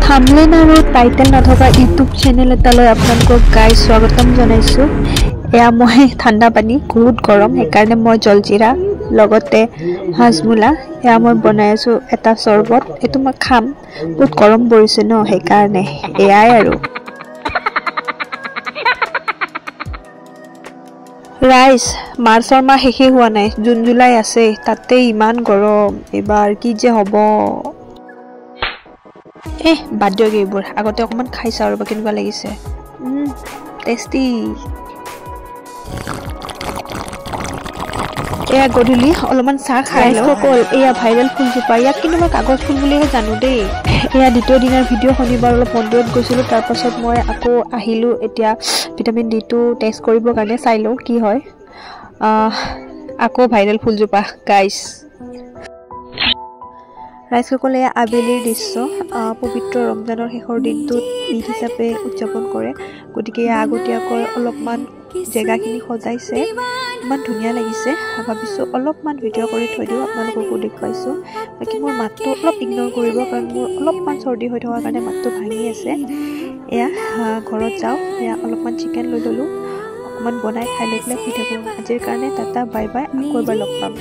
Thumbnail আৰু title নথকা YouTube channel এটালৈ আপোনালোকক গাইজ স্বাগতম জনাইছোঁ। এয়া মই ঠাণ্ডা পানী বহুত গৰম সেইকাৰণে মই জলজিৰা লগতে হাজমোলা এয়া মই বনাই আছোঁ এটা চৰবত। এইটো মই খাম, বহুত গৰম পৰিছে ন সেইকাৰণে এয়াই আৰু। ৰাইজ মাৰ্চৰ মাহ শেষেই হোৱা নাই, জুন জুলাই আছে, তাতে ইমান গৰম এইবাৰ কি যে হ'ব। বাদ দিয়ক এইবোৰ, আগতে অকণমান খাই চাওঁ ৰ'বা কেনেকুৱা লাগিছে। টেষ্টি। এয়া গধূলি অলপমান চাহ খাই সকল এয়া ভাইৰেল ফুলজোপা, ইয়াক কিন্তু মই কাগজ ফুল বুলিহে জানো দেই। এয়া দ্বিতীয় দিনৰ ভিডিঅ'। শনিবাৰ অলপ মন্দিৰত গৈছিলোঁ, তাৰপাছত মই আকৌ আহিলোঁ এতিয়া ভিটামিন D2 টেষ্ট কৰিবৰ কাৰণে, চাই লওঁ কি হয়। আকৌ ভাইৰেল ফুলজোপা গাইজ। ৰাইজসকলে আবেলিৰ দৃশ্য, পবিত্ৰ ৰমজানৰ শেষৰ দিনটোত ঈদ হিচাপে উদযাপন কৰে, গতিকে আগতীয়াকৈ অলপমান জেগাখিনি সজাইছে, ইমান ধুনীয়া লাগিছে। ভাবিছোঁ অলপমান ভিডিঅ' কৰি থৈ দিওঁ, আপোনালোককো দেখুৱাইছোঁ। বাকী মোৰ মাতটো অলপ ইগন'ৰ কৰিব, কাৰণ মোৰ অলপমান চৰ্দি হৈ থকাৰ কাৰণে মাতটো ভাঙি আছে। এয়া ঘৰত যাওঁ, এয়া অলপমান চিকেন লৈ ল'লোঁ, অকণমান বনাই খাই লৈ পেলাই শুই থাকোঁ। আজিৰ কাৰণে টাটা বাই বাই, আকৌ এবাৰ লগ পাম।